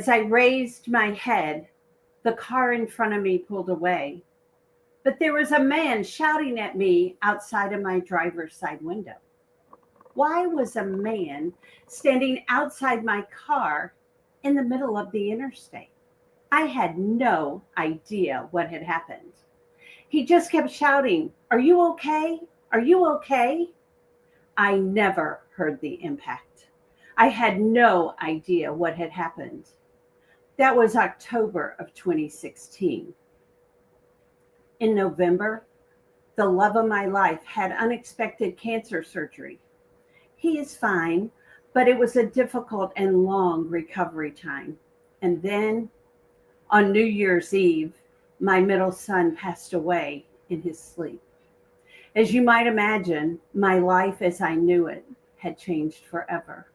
As I raised my head, the car in front of me pulled away, but there was a man shouting at me outside of my driver's side window. Why was a man standing outside my car in the middle of the interstate? I had no idea what had happened. He just kept shouting, "Are you okay? Are you okay?" I never heard the impact. I had no idea what had happened. That was October of 2016. In November, the love of my life had unexpected cancer surgery. He is fine, but it was a difficult and long recovery time. And then on New Year's Eve, my middle son passed away in his sleep. As you might imagine, my life as I knew it had changed forever.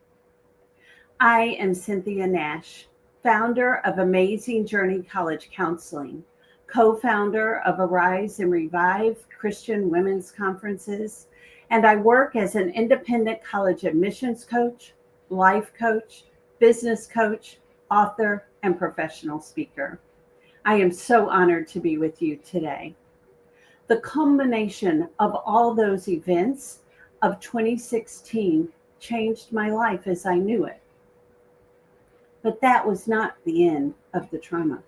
I am Cynthia Nash, founder of Amazing Journey College Counseling, co-founder of Arise and Revive Christian Women's Conferences, and I work as an independent college admissions coach, life coach, business coach, author, and professional speaker. I am so honored to be with you today. The culmination of all those events of 2016 changed my life as I knew it. But that was not the end of the trauma.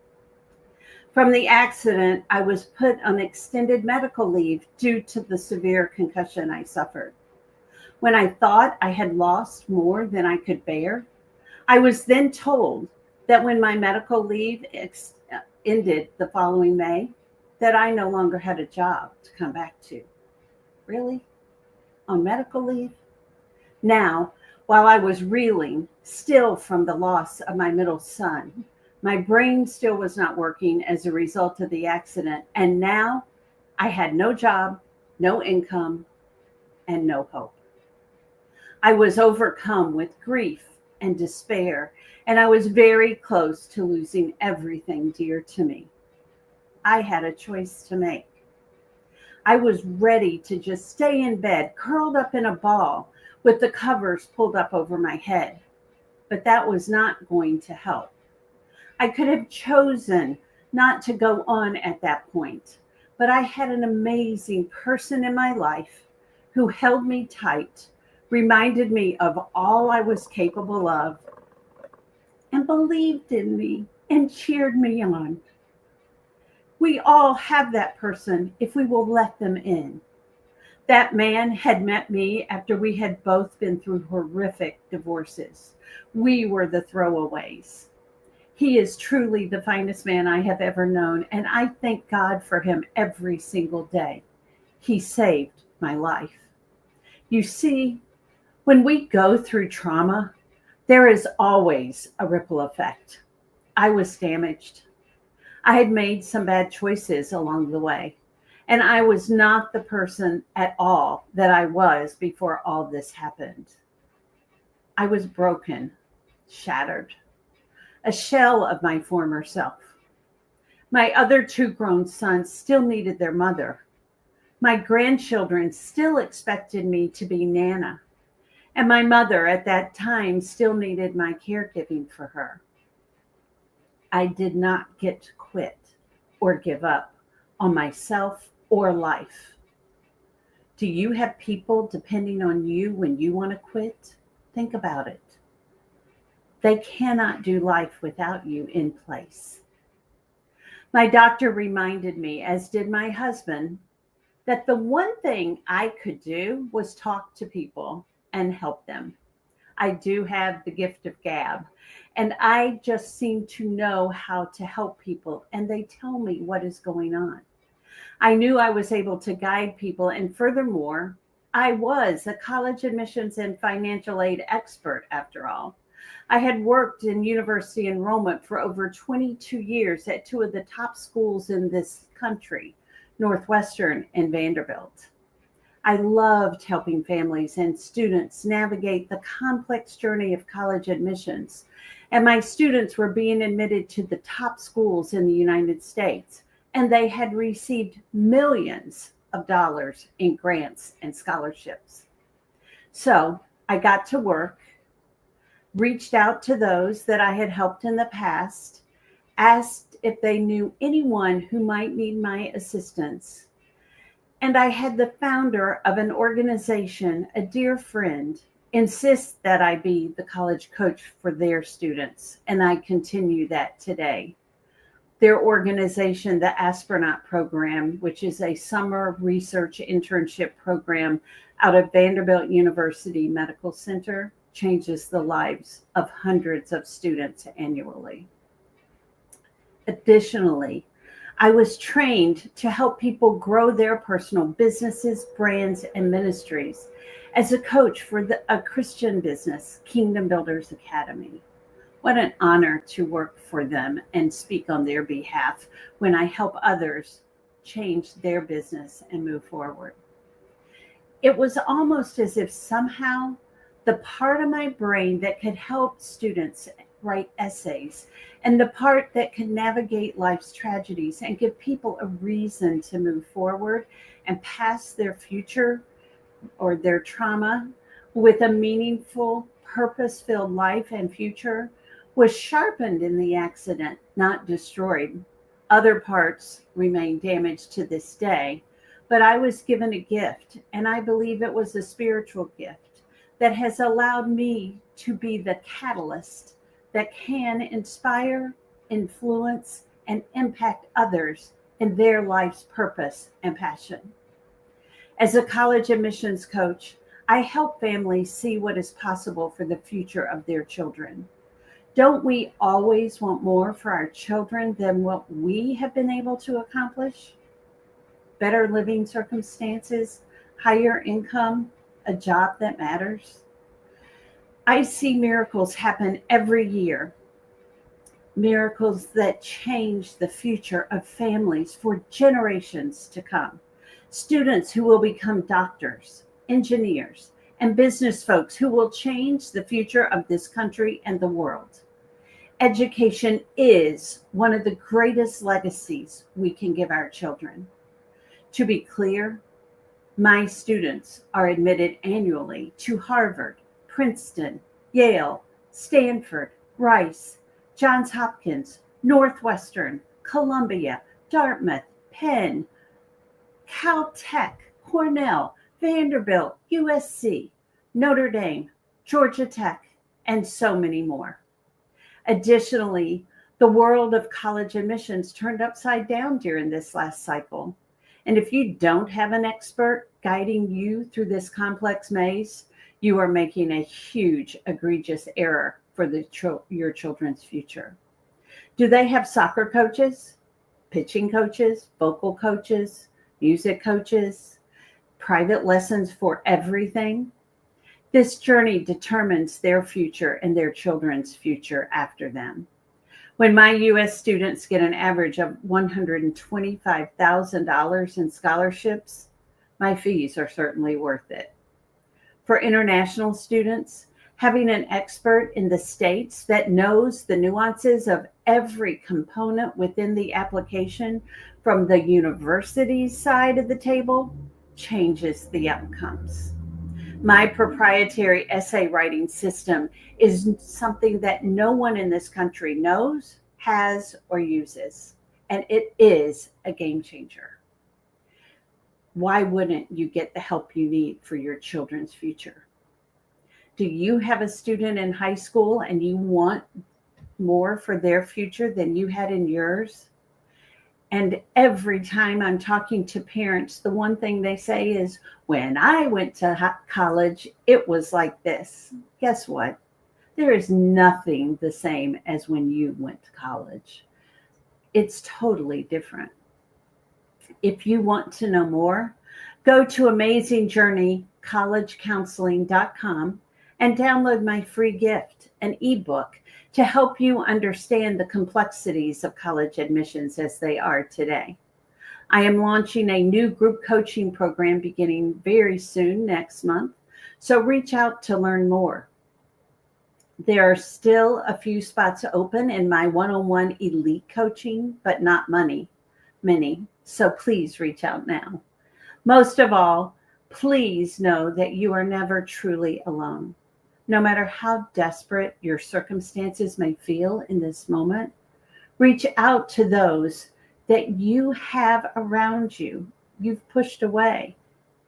From the accident, I was put on extended medical leave due to the severe concussion I suffered. When I thought I had lost more than I could bear, I was then told that when my medical leave ended the following May, that I no longer had a job to come back to. Really? On medical leave? Now, while I was reeling still from the loss of my middle son, my brain still was not working as a result of the accident, and now I had no job, no income, and no hope. I was overcome with grief and despair, and I was very close to losing everything dear to me. I had a choice to make. I was ready to just stay in bed, curled up in a ball with the covers pulled up over my head, but that was not going to help. I could have chosen not to go on at that point, but I had an amazing person in my life who held me tight, reminded me of all I was capable of, and believed in me and cheered me on. We all have that person if we will let them in. That man had met me after we had both been through horrific divorces. We were the throwaways. He is truly the finest man I have ever known, and I thank God for him every single day. He saved my life. You see, when we go through trauma, there is always a ripple effect. I was damaged. I had made some bad choices along the way, and I was not the person at all that I was before all this happened. I was broken, shattered, a shell of my former self. My other two grown sons still needed their mother. My grandchildren still expected me to be Nana, and my mother at that time still needed my caregiving for her. I did not get to quit or give up on myself or life. Do you have people depending on you when you want to quit? Think about it. They cannot do life without you in place. My doctor reminded me, as did my husband, that the one thing I could do was talk to people and help them. I do have the gift of gab, and I just seem to know how to help people, and they tell me what is going on. I knew I was able to guide people, and furthermore, I was a college admissions and financial aid expert after all. I had worked in university enrollment for over 22 years at two of the top schools in this country, Northwestern and Vanderbilt. I loved helping families and students navigate the complex journey of college admissions, and my students were being admitted to the top schools in the United States, and they had received millions of dollars in grants and scholarships. So I got to work. reached out to those that I had helped in the past, asked if they knew anyone who might need my assistance. And I had the founder of an organization, a dear friend, insist that I be the college coach for their students, and I continue that today. Their organization, the Astronaut Program, which is a summer research internship program out of Vanderbilt University Medical Center, changes the lives of hundreds of students annually. Additionally, I was trained to help people grow their personal businesses, brands, and ministries as a coach for a Christian business, Kingdom Builders Academy. What an honor to work for them and speak on their behalf when I help others change their business and move forward. It was almost as if somehow the part of my brain that could help students write essays and the part that can navigate life's tragedies and give people a reason to move forward and pass their future or their trauma with a meaningful, purpose-filled life and future was sharpened in the accident, not destroyed. Other parts remain damaged to this day, but I was given a gift, and I believe it was a spiritual gift that has allowed me to be the catalyst that can inspire, influence, and impact others in their life's purpose and passion. As a college admissions coach, I help families see what is possible for the future of their children. Don't we always want more for our children than what we have been able to accomplish? Better living circumstances, higher income, a job that matters. I see miracles happen every year, miracles that change the future of families for generations to come. Students who will become doctors, engineers, and business folks who will change the future of this country and the world. Education is one of the greatest legacies we can give our children. To be clear, my students are admitted annually to Harvard, Princeton, Yale, Stanford, Rice, Johns Hopkins, Northwestern, Columbia, Dartmouth, Penn, Caltech, Cornell, Vanderbilt, USC, Notre Dame, Georgia Tech, and so many more. Additionally, the world of college admissions turned upside down during this last cycle. And if you don't have an expert guiding you through this complex maze, you are making a huge, egregious error for your children's future. Do they have soccer coaches, pitching coaches, vocal coaches, music coaches, private lessons for everything? This journey determines their future and their children's future after them. When my U.S. students get an average of $125,000 in scholarships, my fees are certainly worth it. For international students, having an expert in the States that knows the nuances of every component within the application from the university's side of the table changes the outcomes. My proprietary essay writing system is something that no one in this country knows, has, or uses, and it is a game changer. Why wouldn't you get the help you need for your children's future? Do you have a student in high school and you want more for their future than you had in yours? And every time I'm talking to parents, the one thing they say is, when I went to college, it was like this. Guess what? There is nothing the same as when you went to college. It's totally different. If you want to know more, go to amazingjourneycollegecounseling.com and download my free gift, an ebook, to help you understand the complexities of college admissions as they are today. I am launching a new group coaching program beginning very soon next month, so reach out to learn more. There are still a few spots open in my one-on-one elite coaching, but not many, so please reach out now. Most of all, please know that you are never truly alone. No matter how desperate your circumstances may feel in this moment, reach out to those that you have around you, you've pushed away,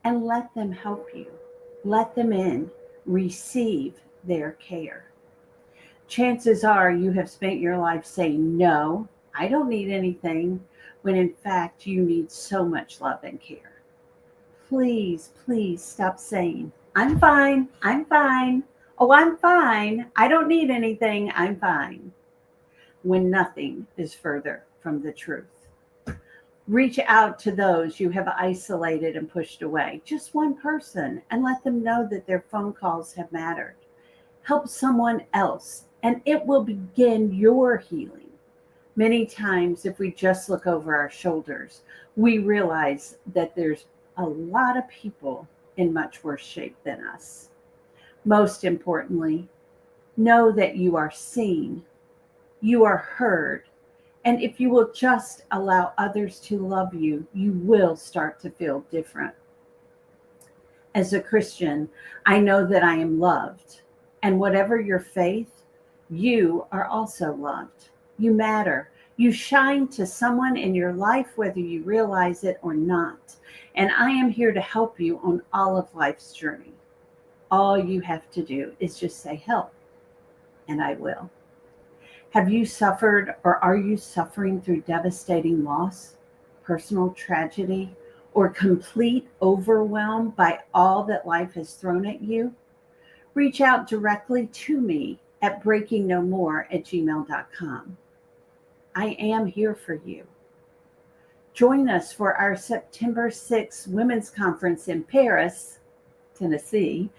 and let them help you. Let them in. Receive their care. Chances are you have spent your life saying, "No, I don't need anything," when in fact you need so much love and care. Please, please stop saying, "I'm fine, I'm fine. Oh, I'm fine. I don't need anything. I'm fine," when nothing is further from the truth. Reach out to those you have isolated and pushed away, just one person, and let them know that their phone calls have mattered. Help someone else, and it will begin your healing. Many times, if we just look over our shoulders, we realize that there's a lot of people in much worse shape than us. Most importantly, know that you are seen, you are heard, and if you will just allow others to love you, you will start to feel different. As a Christian, I know that I am loved, and whatever your faith, you are also loved. You matter. You shine to someone in your life, whether you realize it or not. And I am here to help you on all of life's journey. All you have to do is just say help, and I will. Have you suffered or are you suffering through devastating loss, personal tragedy, or complete overwhelm by all that life has thrown at you? Reach out directly to me at breakingnomore@gmail.com. I am here for you. Join us for our September 6th Women's Conference in Paris, Tennessee,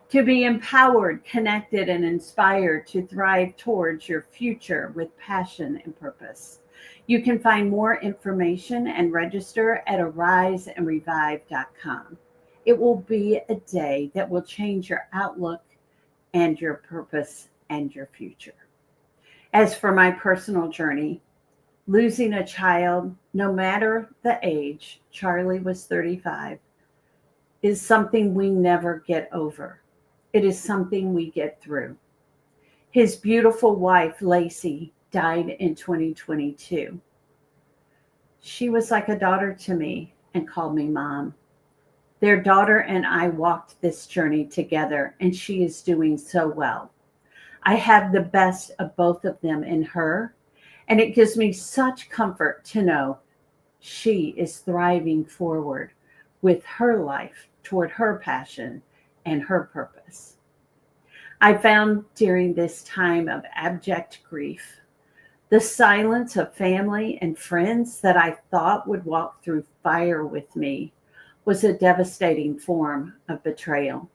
to be empowered, connected, and inspired to thrive towards your future with passion and purpose. You can find more information and register at ariseandrevive.com. It will be a day that will change your outlook and your purpose and your future. As for my personal journey, losing a child, no matter the age, Charlie was 35, is something we never get over. It is something we get through. His beautiful wife, Lacey, died in 2022. She was like a daughter to me and called me mom. Their daughter and I walked this journey together, and she is doing so well. I have the best of both of them in her, and it gives me such comfort to know she is thriving forward with her life toward her passion and her purpose. I found during this time of abject grief, the silence of family and friends that I thought would walk through fire with me was a devastating form of betrayal.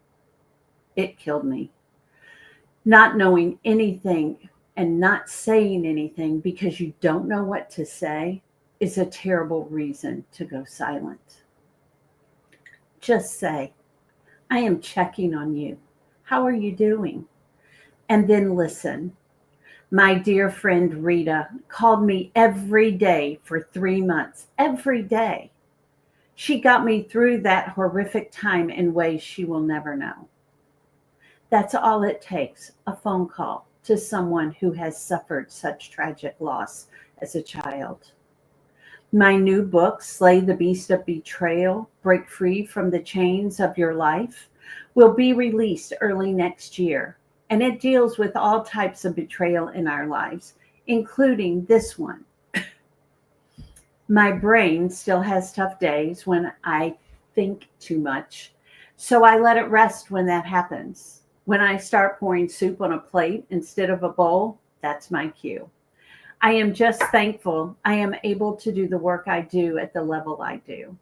It killed me. Not knowing anything and not saying anything because you don't know what to say is a terrible reason to go silent. Just say, "I am checking on you. How are you doing?" And then listen. My dear friend Rita called me every day for 3 months, every day. She got me through that horrific time in ways she will never know. That's all it takes, a phone call to someone who has suffered such tragic loss as a child. My new book, Slay the Beast of Betrayal, Break Free from the Chains of Your Life, will be released early next year. And it deals with all types of betrayal in our lives, including this one. My brain still has tough days when I think too much, so I let it rest when that happens. When I start pouring soup on a plate instead of a bowl, that's my cue. I am just thankful I am able to do the work I do at the level I do,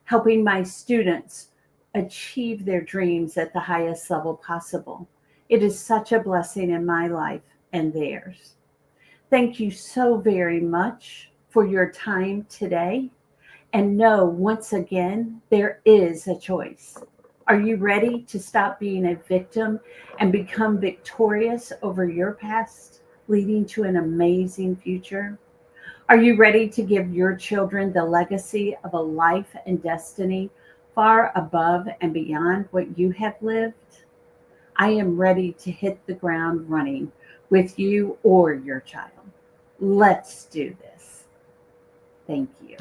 helping my students achieve their dreams at the highest level possible. It is such a blessing in my life and theirs. Thank you so very much for your time today. And know once again, there is a choice. Are you ready to stop being a victim and become victorious over your past, leading to an amazing future? Are you ready to give your children the legacy of a life and destiny far above and beyond what you have lived? I am ready to hit the ground running with you or your child. Let's do this. Thank you.